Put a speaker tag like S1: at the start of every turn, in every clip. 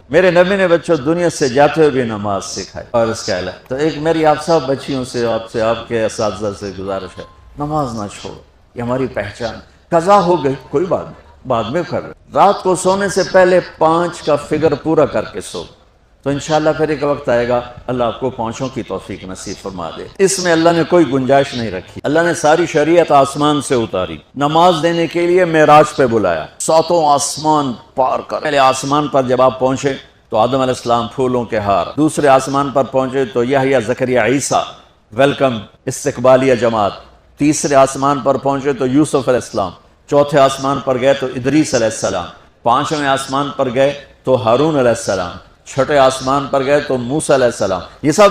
S1: میرے نبی نے بچوں دنیا سے جاتے ہوئے بھی نماز سکھائی اور اس کا علاج۔ تو ایک میری آپ سب بچیوں سے آپ کے اساتذہ سے گزارش ہے، نماز نہ چھوڑو، یہ ہماری پہچان۔ قضا ہو گئی کوئی بات نہیں، بعد میں کر رہے، رات کو سونے سے پہلے 5 کا فگر پورا کر کے سو، تو انشاءاللہ پھر ایک وقت آئے گا اللہ آپ کو 5 کی توفیق نصیب فرما دے۔ اس میں اللہ نے کوئی گنجائش نہیں رکھی، اللہ نے ساری شریعت آسمان سے اتاری، نماز دینے کے لیے معراج پہ بلایا، 7 آسمان پار کر۔ پہلے آسمان پر جب آپ پہنچے تو آدم علیہ السلام پھولوں کے ہار، دوسرے آسمان پر پہنچے تو یحییٰ زکریا عیسیٰ ویلکم استقبالیہ جماعت، تیسرے آسمان پر پہنچے تو یوسف علیہ السلام، چوتھے آسمان پر گئے تو ادریس علیہ السلام، 5ویں آسمان پر گئے تو ہارون علیہ السلام، 6 آسمان پر گئے تو موسیٰ علیہ السلام۔ یہ سب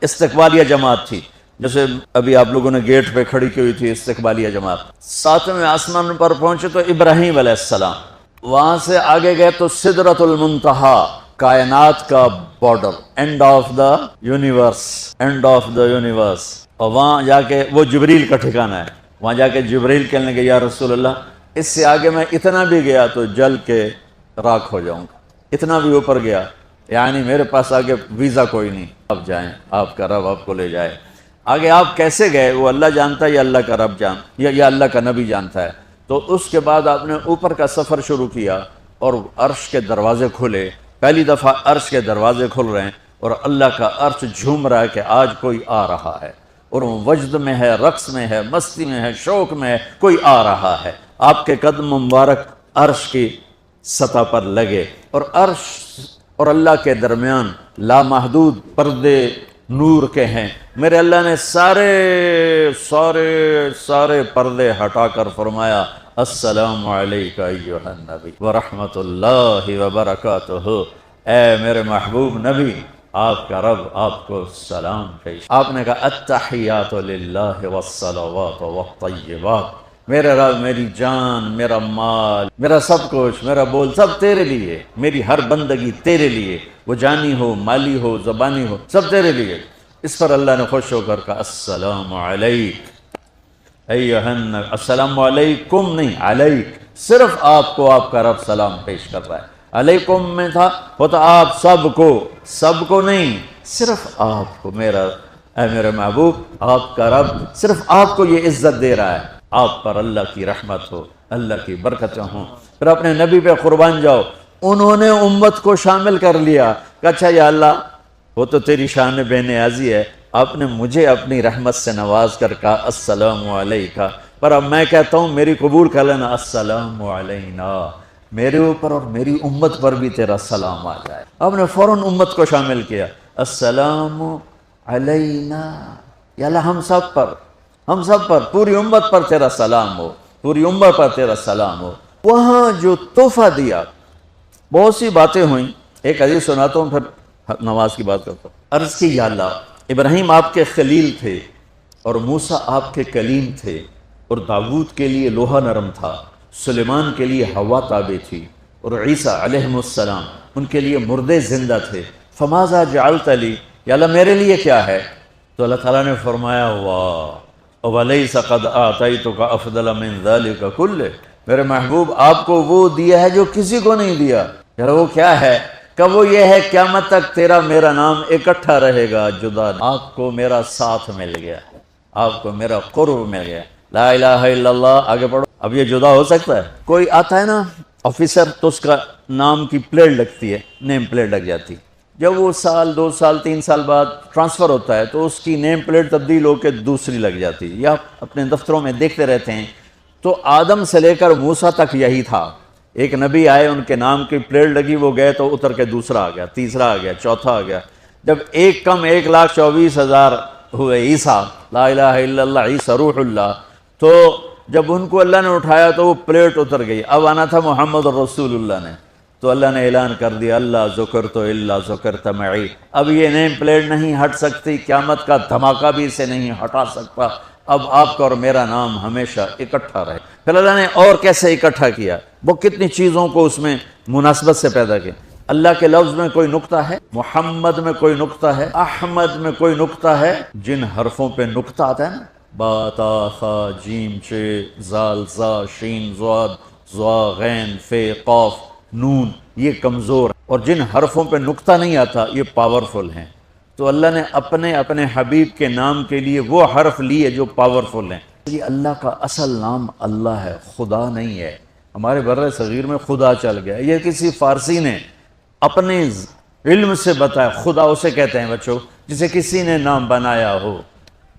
S1: استقبالیہ جماعت تھی، جیسے ابھی آپ لوگوں نے گیٹ پہ کھڑی کی ہوئی تھی استقبالیہ جماعت۔ 7ویں آسمان پر پہنچے تو ابراہیم علیہ السلام، وہاں سے آگے گئے تو سدرۃ المنتہا، کائنات کا border, and of the universe, and of the universe, اور وہاں جا کے وہ جبریل کا ٹھکانہ ہے، وہاں جا کے جبریل کہنے لگے یا رسول اللہ اس سے آگے میں اتنا بھی گیا تو جل کے راکھ ہو جاؤں گا، اتنا بھی اوپر گیا یعنی میرے پاس آگے ویزا کوئی نہیں، آپ جائیں، آپ کا رب آپ کو لے جائے۔ آگے آپ کیسے گئے وہ اللہ جانتا ہے یا اللہ کا رب یا اللہ کا نبی جانتا ہے۔ تو اس کے بعد آپ نے اوپر کا سفر شروع کیا اور عرش کے دروازے کھلے، پہلی دفعہ عرش کے دروازے کھل رہے ہیں اور اللہ کا عرش جھوم رہا ہے کہ آج کوئی آ رہا ہے، اور وہ وجد میں ہے، رقص میں ہے، مستی میں ہے، شوق میں ہے، کوئی آ رہا ہے۔ آپ کے قدم مبارک عرش کی سطح پر لگے، اور عرش اور اللہ کے درمیان لامحدود پردے نور کے ہیں۔ میرے اللہ نے سارے پردے ہٹا کر فرمایا السلام علیکہ ایھا النبی ورحمۃ اللہ وبرکاتہ، اے میرے محبوب نبی آپ کا رب آپ کو سلام پیش۔ آپ نے کہا التحیات للہ والصلوات والطیبات، میرے رب میری جان، میرا مال، میرا سب کچھ، میرا بول سب تیرے لیے، میری ہر بندگی تیرے لیے، وہ جانی ہو، مالی ہو، زبانی ہو، سب تیرے لیے۔ اس پر اللہ نے خوش ہو کر کہا السلام علیک ایھا النبی، السلام علیکم نہیں، علیک، صرف آپ کو آپ کا رب سلام پیش کر رہا ہے۔ علیکم میں تھا ہوتا آپ سب کو نہیں، صرف آپ کو، اے میرے محبوب آپ کا رب صرف آپ کو یہ عزت دے رہا ہے، آپ پر اللہ کی رحمت ہو، اللہ کی برکتیں ہوں۔ پھر اپنے نبی پہ قربان جاؤ، انہوں نے امت کو شامل کر لیا کہ اچھا یا اللہ وہ تو تیری شان بے نیازی ہے، آپ نے مجھے اپنی رحمت سے نواز کر کہا السلام علیکہ، پر اب میں کہتا ہوں میری قبول کر لینا السلام علینا، میرے اوپر اور میری امت پر بھی تیرا سلام آ جائے۔ آپ نے فوراً امت کو شامل کیا، السلام علینا، یا اللہ ہم سب پر پوری امت پر تیرا سلام ہو، پوری امت پر تیرا سلام ہو۔ وہاں جو تحفہ دیا، بہت سی باتیں ہوئیں، ایک حدیث سناتا ہوں پھر نماز کی بات کرتا ہوں۔ عرض کی یا اللہ ابراہیم آپ کے خلیل تھے اور موسیٰ آپ کے کلیم تھے، اور داؤد کے لیے لوہا نرم تھا، سلیمان کے لیے ہوا تابع تھی، اور عیسیٰ علیہ السلام ان کے لیے مردے زندہ تھے، فماذا جعلت لی، یا اللہ میرے لیے کیا ہے؟ تو اللہ تعالیٰ نے فرمایا واہ ولیس قد آتیتک افضل من ذلک کلہ، میرے محبوب آپ کو وہ دیا ہے جو کسی کو نہیں دیا۔ یار وہ کیا ہے؟ کہ وہ یہ ہے قیامت تک تیرا میرا نام اکٹھا رہے گا، جدا نہیں۔ آپ کو میرا ساتھ مل گیا، آپ کو میرا قرب مل گیا، لا الہ الا اللہ۔ آگے پڑھو، اب یہ جدا ہو سکتا ہے؟ کوئی آتا ہے نا آفیسر تو اس کا نام کی پلیٹ لگتی ہے، نیم پلیٹ لگ جاتی، جب وہ سال 2 سال 3 سال بعد ٹرانسفر ہوتا ہے تو اس کی نیم پلیٹ تبدیل ہو کے دوسری لگ جاتی ہے، یا اپنے دفتروں میں دیکھتے رہتے ہیں۔ تو آدم سے لے کر موسیٰ تک یہی تھا، ایک نبی آئے ان کے نام کی پلیٹ لگی، وہ گئے تو اتر کے دوسرا آ گیا، تیسرا آ گیا، چوتھا آ گیا، جب ایک کم 1,24,000 ہوئے عیسیٰ، لا الہ الا اللہ عیسیٰ روح اللہ، تو جب ان کو اللہ نے اٹھایا تو وہ پلیٹ اتر گئی، اب آنا تھا محمد رسول اللہ نے، تو اللہ نے اعلان کر دیا اللہ ذکرت الا ذکرت معی، اب یہ نیم پلیٹ نہیں ہٹ سکتی، قیامت کا دھماکہ بھی اسے نہیں ہٹا سکتا، اب آپ کا اور میرا نام ہمیشہ اکٹھا رہے۔ پھر اللہ نے اور کیسے اکٹھا کیا، وہ کتنی چیزوں کو اس میں مناسبت سے پیدا کیا۔ اللہ کے لفظ میں کوئی نقطہ ہے، محمد میں کوئی نقطہ ہے، احمد میں کوئی نقطہ ہے، جن حرفوں پہ نقطہ آتا ہے نا، با تا ثا جیم ش زال زا شین ضاد ضا غین ف قاف نون، یہ کمزور اور جن حرفوں پہ نقطہ نہیں آتا یہ پاورفل ہیں، تو اللہ نے اپنے حبیب کے نام کے لیے وہ حرف لیے جو پاورفل ہیں۔ یہ اللہ کا اصل نام اللہ ہے، خدا نہیں ہے۔ ہمارے بر صغیر میں خدا چل گیا، یہ کسی فارسی نے اپنے علم سے بتایا۔ خدا اسے کہتے ہیں بچوں جسے کسی نے نام بنایا ہو،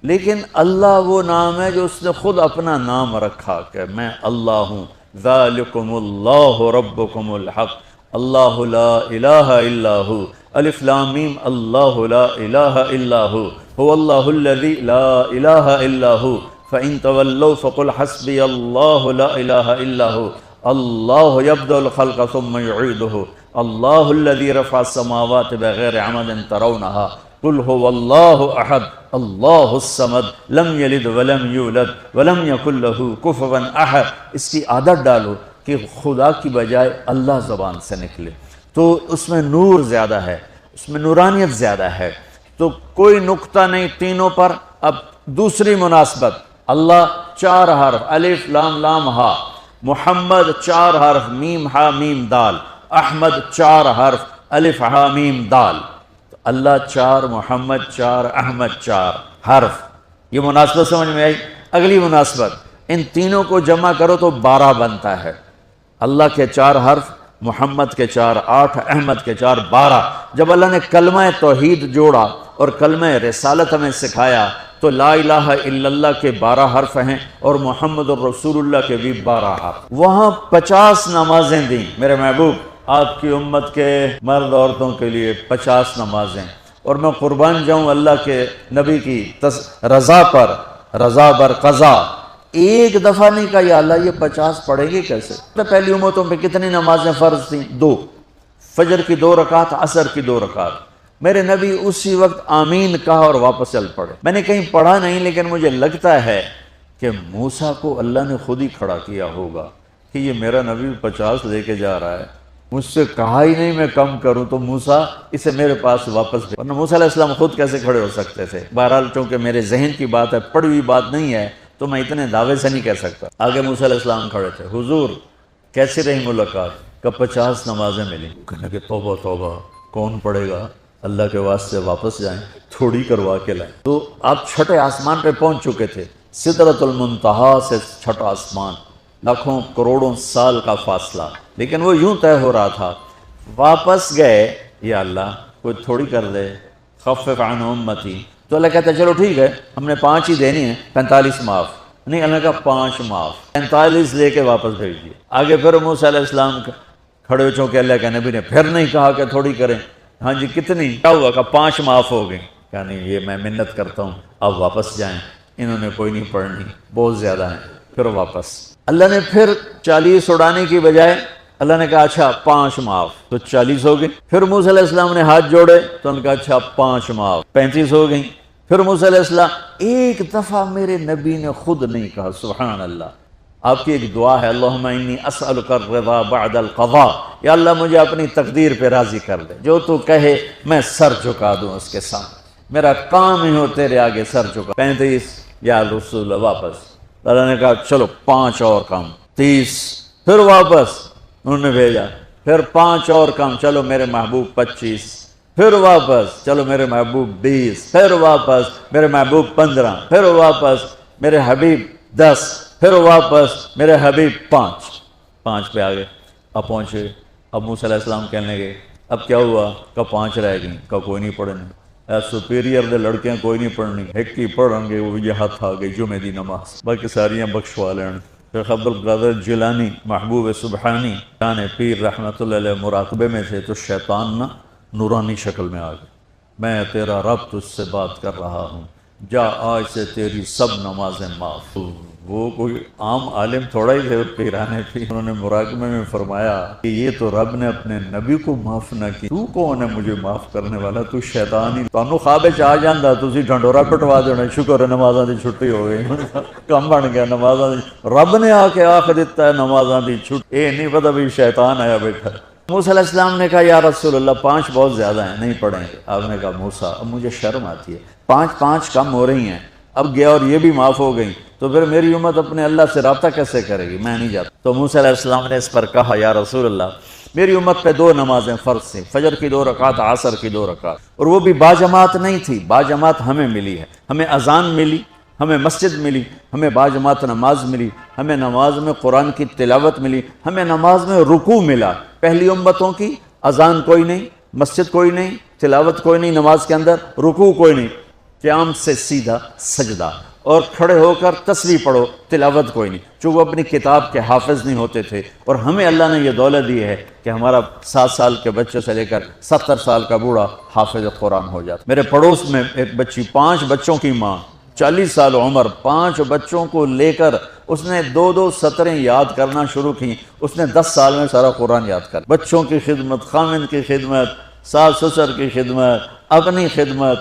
S1: لیکن اللہ وہ نام ہے جو اس نے خود اپنا نام رکھا کہ میں اللہ ہوں۔ ذالکم اللہ ربکم الحق اللہ لا الہ الا ہو، الف لام میم اللہ لا الہ الا ہو، هو اللہ الذی لا الہ الا ہو، فإن تولوا فقل حسبی اللہ لا الہ الا ہو، اللہ یبدأ الخلق ثم یعیدہ، اللہ الذی رفع السماوات بغیر عمد ترونها، قل هو اللہ احد اللہ الصمد لم یلد ولم یولد ولم یکن له کفوا احد۔ اس کی عادت ڈالو کہ خدا کی بجائے اللہ زبان سے نکلے، تو اس میں نور زیادہ ہے، اس میں نورانیت زیادہ ہے۔ تو کوئی نقطہ نہیں تینوں پر۔ اب دوسری مناسبت، اللہ 4 حرف الف لام لام ہا، محمد 4 حرف میم ہا میم دال، احمد 4 حرف الف ہا میم دال، اللہ 4 محمد 4 احمد 4 حرف۔ یہ مناسبت سمجھ میں آئی؟ اگلی مناسبت، ان تینوں کو جمع کرو تو 12 بنتا ہے۔ اللہ کے 4 حرف، محمد کے 4 8، احمد کے 4 12۔ جب اللہ نے کلمہ توحید جوڑا اور کلمہ رسالت ہمیں سکھایا تو لا الہ الا اللہ کے 12 حرف ہیں اور محمد الرسول اللہ کے بھی 12 حرف۔ وہاں 50 نمازیں دیں میرے محبوب آپ کی امت کے مرد عورتوں کے لیے، 50 نمازیں۔ اور میں قربان جاؤں اللہ کے نبی کی رضا پر، رضا بر قضا، ایک دفعہ نہیں کہا یا اللہ یہ 50 پڑھیں گے کیسے؟ پہلی امتوں پہ کتنی نمازیں فرض تھیں؟ 2، فجر کی 2 رکعت، عصر کی 2 رکعت۔ میرے نبی اسی وقت آمین کہا اور واپس چل پڑے۔ میں نے کہیں پڑھا نہیں لیکن مجھے لگتا ہے کہ موسیٰ کو اللہ نے خود ہی کھڑا کیا ہوگا کہ یہ میرا نبی 50 لے کے جا رہا ہے، مجھ سے کہا ہی نہیں میں کم کروں، تو موسیٰ اسے میرے پاس واپس دے۔ ورنہ موسیٰ علیہ السلام خود کیسے کھڑے ہو سکتے تھے؟ بہرحال چونکہ میرے ذہن کی بات ہے، پڑھی ہوئی بات نہیں ہے، تو میں اتنے دعوے سے نہیں کہہ سکتا۔ آگے موسیٰ علیہ السلام کھڑے تھے، حضور کیسی رہی ملاقات؟ کہ 50 نمازیں ملی۔ کہنے کہ توبہ توبہ، کون پڑھے گا؟ اللہ کے واسطے واپس جائیں، تھوڑی کروا کے لائیں۔ تو آپ 6 آسمان پہ پہنچ چکے تھے، سدرۃ المنتہا سے 6 آسمان، لاکھوں کروڑوں سال کا فاصلہ، لیکن وہ یوں طے ہو رہا تھا۔ واپس گئے، یا اللہ کوئی تھوڑی کر دے، خفف عن امتی۔ تو اللہ کہتا ہے چلو ٹھیک ہے، ہم نے 5 ہی دینی ہیں، 45 معاف نہیں۔ اللہ کا 5 معاف، 45 لے کے واپس بھیج دیے۔ آگے پھر موسیٰ علیہ السلام کھڑے ہو چونکہ اللہ کے نبی نے پھر نہیں کہا کہ تھوڑی کریں۔ ہاں جی کتنی؟ کیا ہوا کہ 5 معاف ہو گئی۔ کہا نہیں یہ میں منت کرتا ہوں، اب واپس جائیں، انہوں نے کوئی نہیں پڑھنی، بہت زیادہ ہیں۔ پھر واپس اللہ نے پھر 40 اڑانے کی بجائے اللہ نے کہا اچھا 5 معاف، تو 40 ہو گئی۔ پھر موسیٰ علیہ السلام نے ہاتھ جوڑے تو انہوں نے کہا اچھا 5 معاف، 35 ہو گئی۔ پھر موسیٰ علیہ السلام، ایک دفعہ میرے نبی نے خود نہیں کہا سبحان اللہ۔ آپ کی ایک دعا ہے، اللہم انی اسألک الرضا بعد القضاء، یا اللہ مجھے اپنی تقدیر پہ راضی کر دے، جو تو کہے میں سر جھکا دوں اس کے سامنے، میرا کام ہی ہو تیرے آگے سر جھکا۔ 35 یا رسول اللہ واپس۔ اللہ نے کہا چلو 5 اور کام، 30۔ پھر واپس انہوں نے بھیجا، پھر 5 اور کام، چلو میرے محبوب 25۔ پھر واپس، چلو میرے محبوب 20۔ پھر واپس میرے محبوب 15۔ پھر واپس میرے حبیب 10۔ پھر واپس میرے حبیب 5 پہ آگے۔ اب پہنچے، اب موسیٰ علیہ السلام کہنے لگے اب کیا ہوا؟ کہ 5 رہ گئیں، کہ کوئی نہیں پڑھنے، سپیریئر دے لڑکیاں کوئی نہیں پڑھنی، ایک ہی پڑھیں گے، وہ یہ ہاتھ آ گئی جمعے دی نماز، باقی ساریاں بخشوا لین۔ شیخ عبد القادر جیلانی محبوب سبحانی جان پیر رحمۃ اللہ علیہ مراقبے میں تھے تو شیطان نہ نورانی شکل میں آ گئے، میں تیرا رب تجھ سے بات کر رہا ہوں، جا آج سے تیری سب نمازیں معاف۔ وہ کوئی عام عالم تھوڑا ہی تھے، پیرانے پیر، انہوں نے مراقبے میں فرمایا کہ یہ تو رب نے اپنے نبی کو معاف نہ کی، تو کون ہے مجھے معاف کرنے والا؟ تو شیطان ہی، تانوں خواب وچ آ جاندا تسی ڈھنڈورا پٹوا دینا، شکر ہے نمازاں دی چھٹی ہو گئی، کم بن گیا نمازاں دی، رب نے آ کے آخ دیتا ہے نمازاں دی چھٹی، اے نہیں پتہ بھی شیطان آیا بیٹھا۔ موسیٰ علیہ السلام نے کہا یا رسول اللہ 5 بہت زیادہ ہیں، نہیں پڑھیں گے۔ آپ نے کہا موسیٰ اب مجھے شرم آتی ہے، 5 کم ہو رہی ہیں، اب گیا اور یہ بھی معاف ہو گئی تو پھر میری امت اپنے اللہ سے رابطہ کیسے کرے گی؟ میں نہیں جاتا۔ تو موسیٰ علیہ السلام نے اس پر کہا یا رسول اللہ میری امت پہ 2 نمازیں فرض تھیں، فجر کی 2 رکعت، عصر کی 2 رکعت، اور وہ بھی باجماعت نہیں تھی، باجماعت ہمیں ملی ہے، ہمیں اذان ملی، ہمیں مسجد ملی، ہمیں باجماعت نماز ملی، ہمیں نماز میں قرآن کی تلاوت ملی، ہمیں نماز میں رکوع ملا۔ پہلی امتوں کی اذان کوئی نہیں، مسجد کوئی نہیں، تلاوت کوئی نہیں، نماز کے اندر رکوع کوئی نہیں، قیام سے سیدھا سجدہ، اور کھڑے ہو کر تسبیح پڑھو، تلاوت کوئی نہیں، چونکہ وہ اپنی کتاب کے حافظ نہیں ہوتے تھے۔ اور ہمیں اللہ نے یہ دولت دی ہے کہ ہمارا 7 سال کے بچے سے لے کر 70 سال کا بوڑھا حافظ قرآن ہو جاتا۔ میرے پڑوس میں ایک بچی، 5 بچوں کی ماں، 40 سال عمر، 5 بچوں کو لے کر اس نے 2 سطریں یاد کرنا شروع کی، اس نے 10 سال میں سارا قرآن یاد کر، بچوں کی خدمت، خامن کی خدمت، ساس سسر کی خدمت، اپنی خدمت،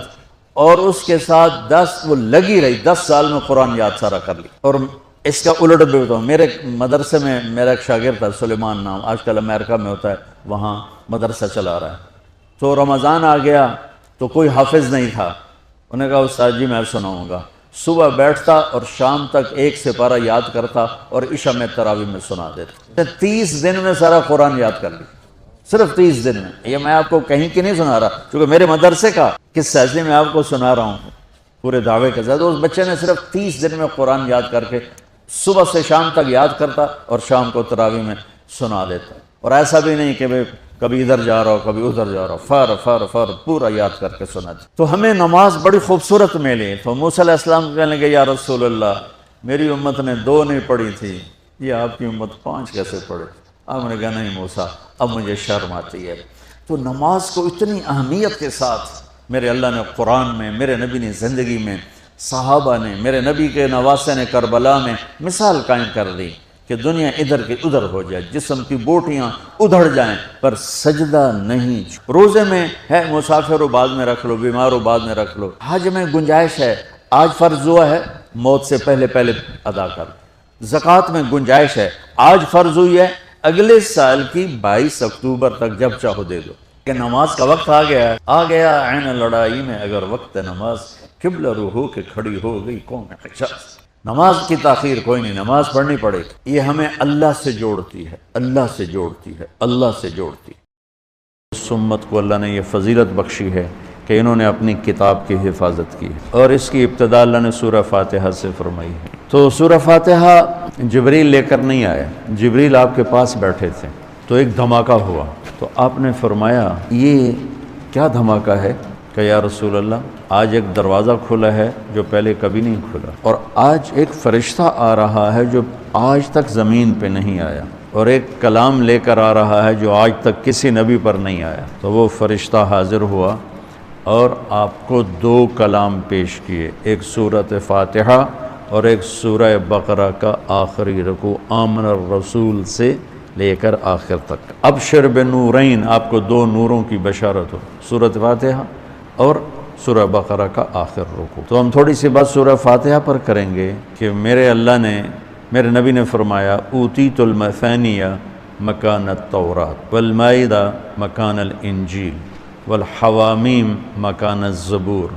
S1: اور اس کے ساتھ وہ لگی رہی، 10 سال میں قرآن یاد سارا کر لی۔ اور اس کا الٹ بھی بتاؤں، میرے مدرسے میں میرا ایک شاگرد تھا سلیمان نام، آج کل امریکہ میں ہوتا ہے، وہاں مدرسہ چلا رہا ہے۔ تو رمضان آ گیا تو کوئی حافظ نہیں تھا، انہوں نے کہا استاد جی میں سناؤں گا۔ صبح بیٹھتا اور شام تک 1 سپارہ یاد کرتا اور عشاء میں تراویح میں سنا دیتا۔ 30 دن میں سارا قرآن یاد کر لی، صرف 30 دن میں۔ یہ میں آپ کو کہیں کی نہیں سنا رہا، کیونکہ میرے مدرسے کا قصہ ہے، اس لیے میں آپ کو سنا رہا ہوں پورے دعوے کے ساتھ۔ اس بچے نے صرف 30 دن میں قرآن یاد کر کے صبح سے شام تک یاد کرتا اور شام کو تراویح میں سنا دیتا، اور ایسا بھی نہیں کہ کبھی ادھر جا رہا ہو کبھی ادھر جا رہا ہو، فر پورا یاد کر کے سنا دیتا۔ تو ہمیں نماز بڑی خوبصورت ملی۔ تو موسیٰ علیہ السلام کہنے لگے یا رسول اللہ، میری امت نے 2 نہیں پڑھی تھی، یہ آپ کی امت 5 کیسے پڑھے؟ آپ نے کہا نہیں موسیٰ، اب مجھے شرم آتی ہے۔ تو نماز کو اتنی اہمیت کے ساتھ میرے اللہ نے قرآن میں، میرے نبی نے زندگی میں، صحابہ نے، میرے نبی کے نواسے نے کربلا میں مثال قائم کر دی کہ دنیا ادھر کی ادھر ہو جائے، جسم کی بوٹیاں ادھڑ جائیں پر سجدہ نہیں۔ روزے میں ہے مسافر ہو بعد میں رکھ لو، بیمار ہو بعد میں رکھ لو، حج میں گنجائش ہے، آج فرض ہوا ہے موت سے پہلے ادا کر لو، زکوٰۃ میں گنجائش ہے، آج فرض ہوئی ہے اگلے سال کی 22 اکتوبر تک جب چاہو دے دو، کہ نماز کا وقت آ گیا عین لڑائی میں اگر وقت نماز، قبلہ رو ہو کے کھڑی ہو گئی قوم حجاز۔ نماز کی تاخیر کوئی نہیں، نماز پڑھنی پڑے گی، یہ ہمیں اللہ سے جوڑتی ہے، اللہ سے جوڑتی ہے، اللہ سے جوڑتی ہے۔ اس امت کو اللہ نے یہ فضیلت بخشی ہے کہ انہوں نے اپنی کتاب کی حفاظت کی ہے، اور اس کی ابتدا اللہ نے سورہ فاتحہ سے فرمائی ہے۔ تو سورہ فاتحہ جبریل لے کر نہیں آئے، جبریل آپ کے پاس بیٹھے تھے، تو ایک دھماکہ ہوا، تو آپ نے فرمایا یہ کیا دھماکہ ہے؟ کہ یا رسول اللہ آج ایک دروازہ کھلا ہے جو پہلے کبھی نہیں کھلا، اور آج ایک فرشتہ آ رہا ہے جو آج تک زمین پہ نہیں آیا، اور ایک کلام لے کر آ رہا ہے جو آج تک کسی نبی پر نہیں آیا۔ تو وہ فرشتہ حاضر ہوا اور آپ کو 2 کلام پیش کیے، ایک سورۃ فاتحہ اور ایک سورہ بقرہ کا آخری رکوع، آمن الرسول سے لے کر آخر تک۔ ابشر بنورین، آپ کو 2 نوروں کی بشارت ہو، سورۃ فاتحہ اور سورہ بقرہ کا آخر رکوع۔ تو ہم تھوڑی سی بات سورہ فاتحہ پر کریں گے کہ میرے نبی نے فرمایا اوتیت المثانیہ مکان التورات والمائدہ مکان الانجیل والحوامیم مکان الزبور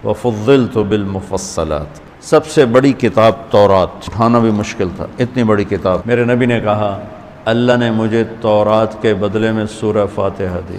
S1: وفضلت بالمفصلات۔ سب سے بڑی کتاب تورات، اٹھانا بھی مشکل تھا، اتنی بڑی کتاب۔ میرے نبی نے کہا اللہ نے مجھے تورات کے بدلے میں سورہ فاتحہ دی،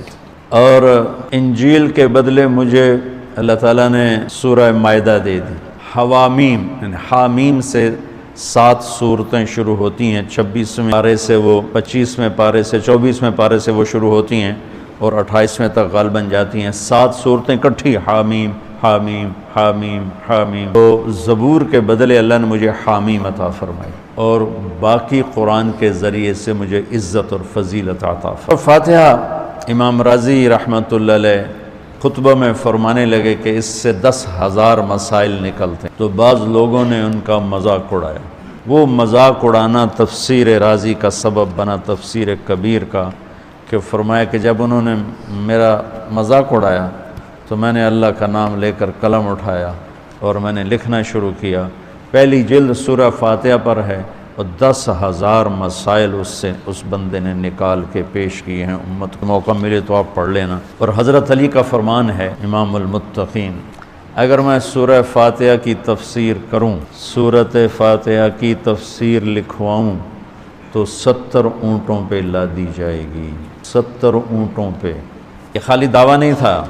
S1: اور انجیل کے بدلے مجھے اللہ تعالیٰ نے سورہ مائدہ دے دی۔ حوامیم یعنی حامیم سے 7 سورتیں شروع ہوتی ہیں، 26ویں پارے سے وہ 25ویں پارے سے 24ویں پارے سے وہ شروع ہوتی ہیں اور 28ویں تک غالباً جاتی ہیں، 7 صورتیں کٹھی، حامیم حامیم حامیم حامیم۔ تو زبور کے بدلے اللہ نے مجھے حامیم عطا فرمائی، اور باقی قرآن کے ذریعے سے مجھے عزت اور فضیلت عطا فرمائی۔ اور فاتحہ امام رازی رحمۃ اللہ علیہ خطبہ میں فرمانے لگے کہ اس سے 10,000 مسائل نکلتے ہیں، تو بعض لوگوں نے ان کا مذاق اڑایا۔ وہ مذاق اڑانا تفسیر رازی کا سبب بنا، تفسیر کبیر کا، کہ فرمایا کہ جب انہوں نے میرا مذاق اڑایا تو میں نے اللہ کا نام لے کر قلم اٹھایا اور میں نے لکھنا شروع کیا۔ پہلی جلد سورہ فاتحہ پر ہے، اور 10,000 مسائل اس بندے نے نکال کے پیش کیے ہیں۔ امت کو موقع ملے تو آپ پڑھ لینا۔ اور حضرت علی کا فرمان ہے امام المتقین، اگر میں سورہ فاتحہ کی تفسیر کروں، سورۃ فاتحہ کی تفسیر لکھواؤں تو 70 اونٹوں پہ لادی جائے گی، 70 اونٹوں پہ۔ یہ خالی دعویٰ نہیں تھا،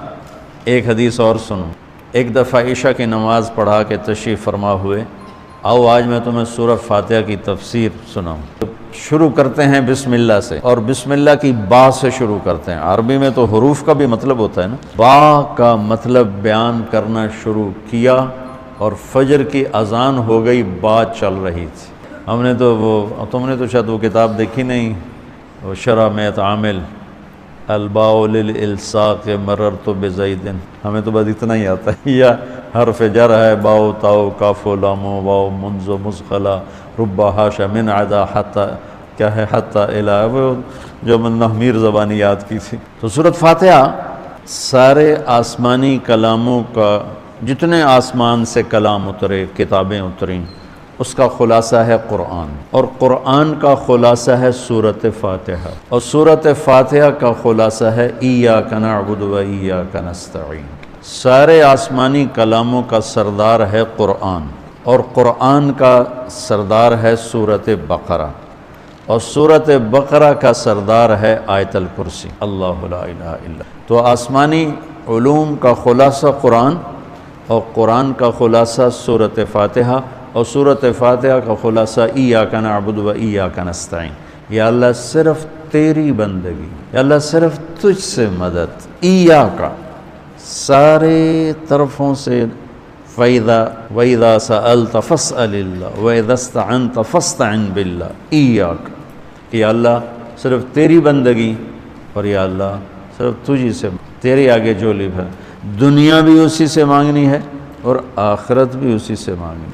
S1: ایک حدیث اور سنو۔ ایک دفعہ عشاء کی نماز پڑھا کے تشریف فرما ہوئے، آؤ آج میں تمہیں سورہ فاتحہ کی تفسیر سناؤں۔ شروع کرتے ہیں بسم اللہ سے، اور بسم اللہ کی با سے شروع کرتے ہیں۔ عربی میں تو حروف کا بھی مطلب ہوتا ہے نا، با کا مطلب بیان کرنا شروع کیا، اور فجر کی اذان ہو گئی، بات چل رہی تھی۔ ہم نے تو تم نے تو شاید وہ کتاب دیکھی نہیں، وہ شرح میت عامل الباء للالصاق مررت بزید، ہمیں تو بس اتنا ہی آتا ہے، یا حرف جر ہے، باؤ تاؤ کاف و لام و واؤ منز و مزخلا رب حاشا من عدا حتی، کیا ہے حتی الہ، وہ جو من نحمیر زبانی یاد کی تھی۔ تو سورۃ فاتحہ سارے آسمانی کلاموں کا، جتنے آسمان سے کلام اترے، کتابیں اتریں، اس کا خلاصہ ہے قرآن، اور قرآن کا خلاصہ ہے سورۃ فاتحہ، اور سورۃ فاتحہ کا خلاصہ ہے ایاک نعبد و ایاک نستعین۔ سارے آسمانی کلاموں کا سردار ہے قرآن، اور قرآن کا سردار ہے سورۃ بقرہ، اور سورۃ بقرہ کا سردار ہے آیت الکرسی، اللہ لا الہ الا۔ تو آسمانی علوم کا خلاصہ قرآن، اور قرآن کا خلاصہ سورۃ فاتحہ، اور سورۃ فاتحہ کا خلاصہ ایاک نعبد و ایاک نستعین۔ یا اللہ صرف تیری بندگی، یا اللہ صرف تجھ سے مدد، ایاک سارے طرفوں سے، وَإِذَا سَأَلْتَ فَاسْأَلِ اللَّهِ وَإِذَا اسْتَعَنْتَ فَاسْتَعِنْ بِاللَّهِ ایاک، یا اللہ صرف تیری بندگی، اور یا اللہ صرف تجھی سے، تیرے آگے جھولی بھر، دنیا بھی اسی سے مانگنی ہے اور آخرت بھی اسی سے مانگنی۔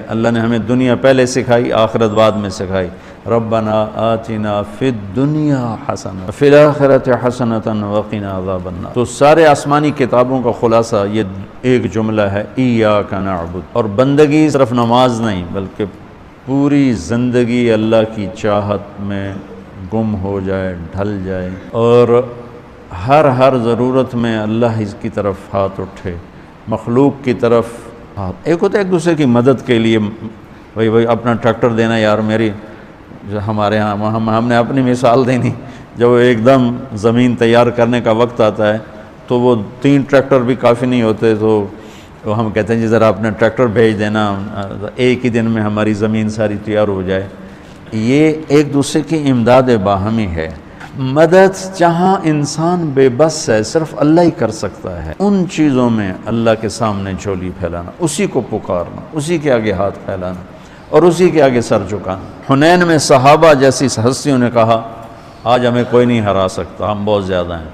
S1: اللہ نے ہمیں دنیا پہلے سکھائی، آخرت بعد میں سکھائی۔ ربنا آتنا فی الدنیا حسنہ فی الآخرۃ حسنۃ وقنا عذاب النار۔ تو سارے آسمانی کتابوں کا خلاصہ یہ ایک جملہ ہے، ایاک نعبد۔ اور بندگی صرف نماز نہیں، بلکہ پوری زندگی اللہ کی چاہت میں گم ہو جائے، ڈھل جائے، اور ہر ضرورت میں اللہ کی طرف ہاتھ اٹھے، مخلوق کی طرف ہاتھ۔ ایک ہوتا ہے ایک دوسرے کی مدد کے لیے، بھائی اپنا ٹریکٹر دینا، یار میری، ہمارے ہاں ہم نے اپنی مثال دینی، جب ایک دم زمین تیار کرنے کا وقت آتا ہے تو وہ 3 ٹریکٹر بھی کافی نہیں ہوتے، تو ہم کہتے ہیں جی ذرا اپنا ٹریکٹر بھیج دینا، ایک ہی دن میں ہماری زمین ساری تیار ہو جائے۔ یہ ایک دوسرے کی امداد باہمی ہے۔ مدد جہاں انسان بے بس ہے، صرف اللہ ہی کر سکتا ہے، ان چیزوں میں اللہ کے سامنے جھولی پھیلانا، اسی کو پکارنا، اسی کے آگے ہاتھ پھیلانا، اور اسی کے آگے سر جھکانا۔ حنین میں صحابہ جیسی ہستیوں نے کہا آج ہمیں کوئی نہیں ہرا سکتا، ہم بہت زیادہ ہیں۔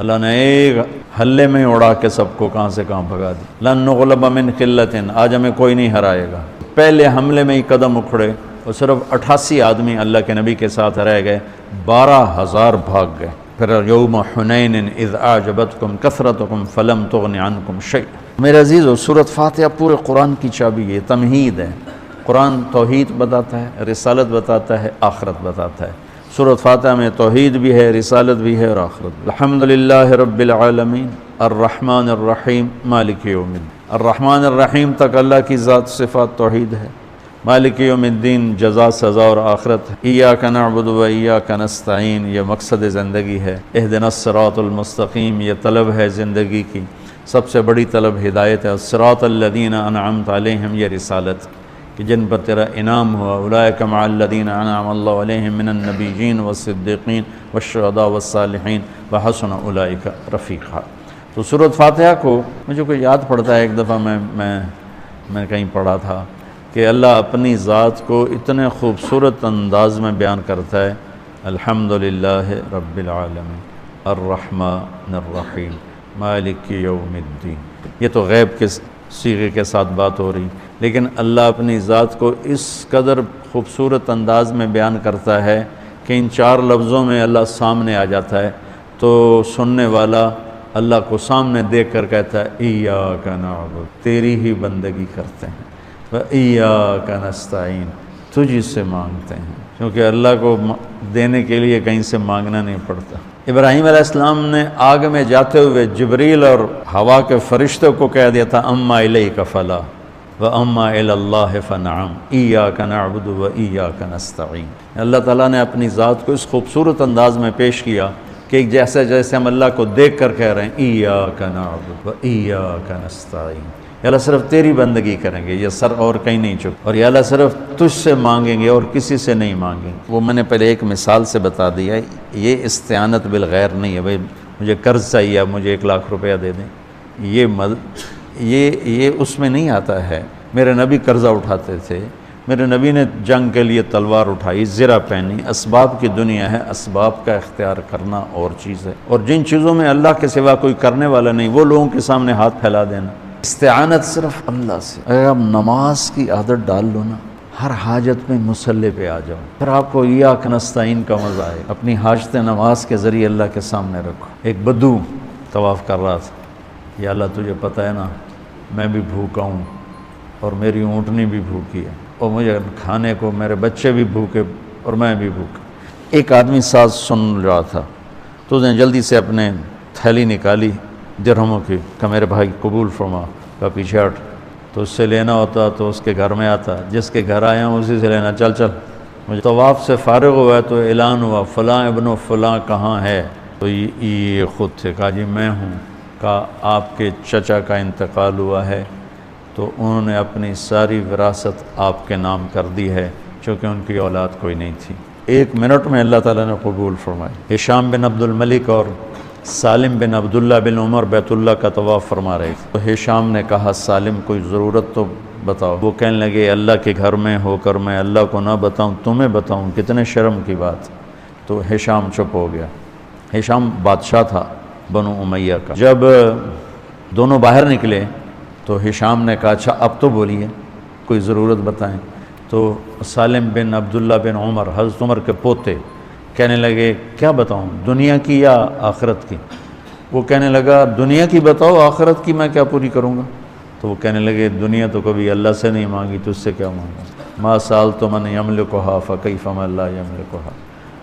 S1: اللہ نے ایک حلے میں اڑا کے سب کو کہاں سے کہاں بھگا دی۔ لن نغلب من قلۃ، آج ہمیں کوئی نہیں ہرائے گا۔ پہلے حملے میں ہی قدم اکھڑے، اور صرف 88 آدمی اللہ کے نبی کے ساتھ رہ گئے، 12,000 بھاگ گئے۔ پھر یوم حنین اذ اعجبتکم کثرتکم فلم تغن عنکم شیئا۔ میرے عزیزو، سورۃ فاتحہ پورے قرآن کی چابی ہے، تمہید ہے۔ قرآن توحید بتاتا ہے، رسالت بتاتا ہے، آخرت بتاتا ہے۔ سورۃ فاتحہ میں توحید بھی ہے، رسالت بھی ہے، اور آخرت بھی۔ الحمدللہ رب العالمین الرحمن الرحیم مالک یوم الدین۔ الرحمن الرحیم تک اللہ کی ذات صفات توحید ہے، مالک یوم الدین جزا سزا اور آخرت ہے۔ ایاک نعبد و ایاک نستعین یہ مقصد زندگی ہے۔ اہدنا الصراط المستقیم یہ طلب ہے زندگی کی، سب سے بڑی طلب ہدایت ہے۔ الصراط الذین انعمت علیہم یہ رسالت کہ جن پر تیرا انعام ہوا، اولئک مع الذین انعم اللہ علیہم من النبیین والصدیقین والشہداء والصالحین وحسن اولئک رفیقا۔ تو سورۃ فاتحہ کو مجھے کوئی یاد پڑتا ہے، ایک دفعہ میں کہیں پڑھا تھا کہ اللہ اپنی ذات کو اتنے خوبصورت انداز میں بیان کرتا ہے، الحمدللہ رب العالمین الرحمن الرحیم مالک یوم الدین۔ یہ تو غیب کے صیغے کے ساتھ بات ہو رہی، لیکن اللہ اپنی ذات کو اس قدر خوبصورت انداز میں بیان کرتا ہے کہ ان 4 لفظوں میں اللہ سامنے آ جاتا ہے، تو سننے والا اللہ کو سامنے دیکھ کر کہتا ہے ایاک نعبد، تیری ہی بندگی کرتے ہیں، وَإِيَّاكَ نَسْتَعِينُ تجھ سے مانگتے ہیں، کیونکہ اللہ کو دینے کے لیے کہیں سے مانگنا نہیں پڑتا۔ ابراہیم علیہ السلام نے آگ میں جاتے ہوئے جبریل اور ہوا کے فرشتوں کو کہہ دیا تھا اما الیک فلا واما الی اللہ فنعم ایاک نعبد و ایاک نستعین۔ اللہ تعالیٰ نے اپنی ذات کو اس خوبصورت انداز میں پیش کیا کہ جیسے ہم اللہ کو دیکھ کر کہہ رہے ہیں ایاک نعبد و ایاک نستعین، یا اللہ صرف تیری بندگی کریں گے، یہ سر اور کہیں نہیں چک، اور یا اللہ صرف تجھ سے مانگیں گے اور کسی سے نہیں مانگیں گے۔ وہ میں نے پہلے ایک مثال سے بتا دیا ہے، یہ استعانت بالغیر نہیں ہے، بھائی مجھے قرض چاہیے اب مجھے 1,00,000 روپیہ دے دیں، یہ اس میں نہیں آتا ہے۔ میرے نبی قرضہ اٹھاتے تھے، میرے نبی نے جنگ کے لیے تلوار اٹھائی، زرہ پہنی، اسباب کی دنیا ہے، اسباب کا اختیار کرنا اور چیز ہے، اور جن چیزوں میں اللہ کے سوا کوئی کرنے والا نہیں وہ لوگوں کے سامنے ہاتھ پھیلا دینا۔ استعانت صرف اللہ سے۔ اگر آپ نماز کی عادت ڈال لو نا، ہر حاجت میں مصلی پہ آ جاؤ، پھر آپ کو ایاک نستعین کا مزہ آئے، اپنی حاجت نماز کے ذریعے اللہ کے سامنے رکھو۔ ایک بدو طواف کر رہا تھا، یا اللہ تجھے پتہ ہے نا میں بھی بھوکا ہوں اور میری اونٹنی بھی بھوکی ہے، اور مجھے کھانے کو میرے بچے بھی بھوکے اور میں بھی بھوکا۔ ایک آدمی ساتھ سن رہا تھا تو اس نے جلدی سے اپنے تھیلی نکالی درہموں کی، کہ میرے بھائی قبول فرما، کا پیچھے ہٹ، تو اس سے لینا ہوتا تو اس کے گھر میں آتا، جس کے گھر آیا ہوں اسی سے لینا، چل چل۔ مجھے طواف سے فارغ ہوا ہے تو اعلان ہوا فلاں ابن فلاں کہاں ہے، تو یہ خود تھے، کہا جی میں ہوں، کہا آپ کے چچا کا انتقال ہوا ہے تو انہوں نے اپنی ساری وراثت آپ کے نام کر دی ہے، چونکہ ان کی اولاد کوئی نہیں تھی۔ 1 منٹ میں اللہ تعالیٰ نے قبول فرمائی۔ ہشام بن عبد الملک اور سالم بن عبداللہ بن عمر بیت اللہ کا طواف فرما رہے تھے، تو ہشام نے کہا سالم کوئی ضرورت تو بتاؤ۔ وہ کہنے لگے اللہ کے گھر میں ہو کر میں اللہ کو نہ بتاؤں تمہیں بتاؤں، کتنے شرم کی بات۔ تو ہشام چپ ہو گیا۔ ہشام بادشاہ تھا بنو امیہ کا۔ جب دونوں باہر نکلے تو ہشام نے کہا اچھا اب تو بولیے، کوئی ضرورت بتائیں۔ تو سالم بن عبداللہ بن عمر، حضرت عمر کے پوتے، کہنے لگے کیا بتاؤں، دنیا کی یا آخرت کی؟ وہ کہنے لگا دنیا کی بتاؤ، آخرت کی میں کیا پوری کروں گا؟ تو وہ کہنے لگے دنیا تو کبھی اللہ سے نہیں مانگی، تو اس سے کیا مانگا؟ ما سألت من یملکھا فکیف من لا یملکھا،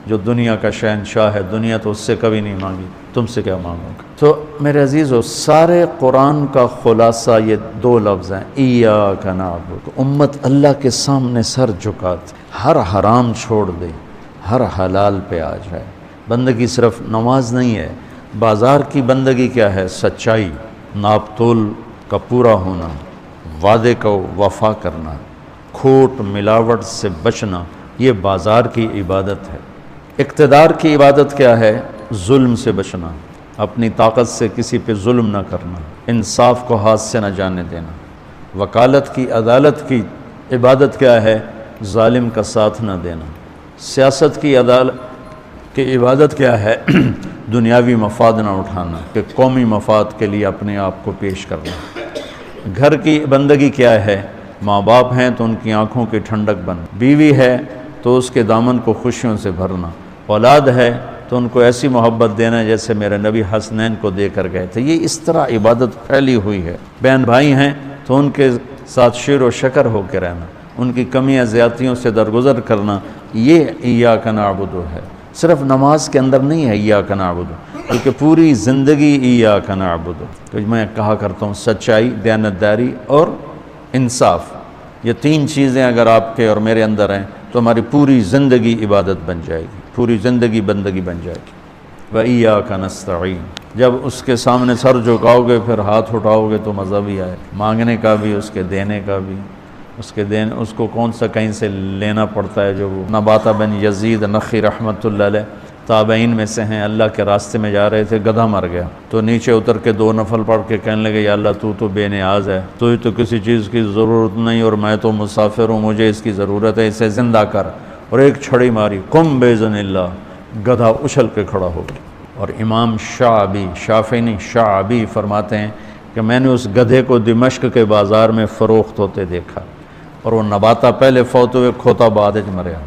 S1: جو دنیا کا شہنشاہ ہے، دنیا تو اس سے کبھی نہیں مانگی، تم سے کیا مانگوں گا؟ تو میرے عزیزو، سارے قرآن کا خلاصہ یہ 2 لفظ ہیں، ایاک نعبد۔ امت اللہ کے سامنے سر جھکاتی، ہر حرام چھوڑ دے، ہر حلال پہ آ جائے۔ بندگی صرف نماز نہیں ہے، بازار کی بندگی کیا ہے؟ سچائی، ناپ تول کا پورا ہونا، وعدے کو وفا کرنا، کھوٹ ملاوٹ سے بچنا، یہ بازار کی عبادت ہے۔ اقتدار کی عبادت کیا ہے؟ ظلم سے بچنا، اپنی طاقت سے کسی پہ ظلم نہ کرنا، انصاف کو ہاتھ سے نہ جانے دینا۔ وکالت کی، عدالت کی عبادت کیا ہے؟ ظالم کا ساتھ نہ دینا۔ سیاست کی عدالت کی عبادت کیا ہے؟ دنیاوی مفاد نہ اٹھانا، کہ قومی مفاد کے لیے اپنے آپ کو پیش کرنا۔ گھر کی بندگی کیا ہے؟ ماں باپ ہیں تو ان کی آنکھوں کی ٹھنڈک بن، بیوی ہے تو اس کے دامن کو خوشیوں سے بھرنا، اولاد ہے تو ان کو ایسی محبت دینا جیسے میرے نبی حسنین کو دے کر گئے تھے۔ یہ اس طرح عبادت پھیلی ہوئی ہے۔ بہن بھائی ہیں تو ان کے ساتھ شیر و شکر ہو کے رہنا، ان کی کمیاں زیادتیوں سے درگزر کرنا، یہ ایاک نعبد ہے۔ صرف نماز کے اندر نہیں ہے ایاک نعبد، بلکہ پوری زندگی ایاک نعبد۔ تو میں کہا کرتا ہوں سچائی، دیانتداری اور انصاف، یہ 3 چیزیں اگر آپ کے اور میرے اندر ہیں تو ہماری پوری زندگی عبادت بن جائے گی، پوری زندگی بندگی بن جائے گی۔ وَإِيَّاكَ نَسْتَعِينُ، جب اس کے سامنے سر جھکاؤ گے پھر ہاتھ اٹھاؤ گے تو مزہ بھی آئے، مانگنے کا بھی، اس کے دینے کا بھی۔ اس کو کون سا کہیں سے لینا پڑتا ہے؟ جو وہ نباتہ بن یزید نخی رحمۃ اللہ علیہ تابعین میں سے ہیں، اللہ کے راستے میں جا رہے تھے، گدھا مر گیا تو نیچے اتر کے 2 نفل پڑھ کے کہنے لگے یا اللہ تو بے نیاز ہے، تو کسی چیز کی ضرورت نہیں اور میں تو مسافر ہوں، مجھے اس کی ضرورت ہے، اسے زندہ کر۔ اور ایک چھڑی ماری، قم بإذن اللہ، گدھا اچھل کے کھڑا ہو گیا۔ اور امام شافعی نہیں شعبی فرماتے ہیں کہ میں نے اس گدھے کو دمشق کے بازار میں فروخت ہوتے دیکھا، اور وہ نباتہ پہلے فوت ہوئے، کھوتا بعد وچ مریا۔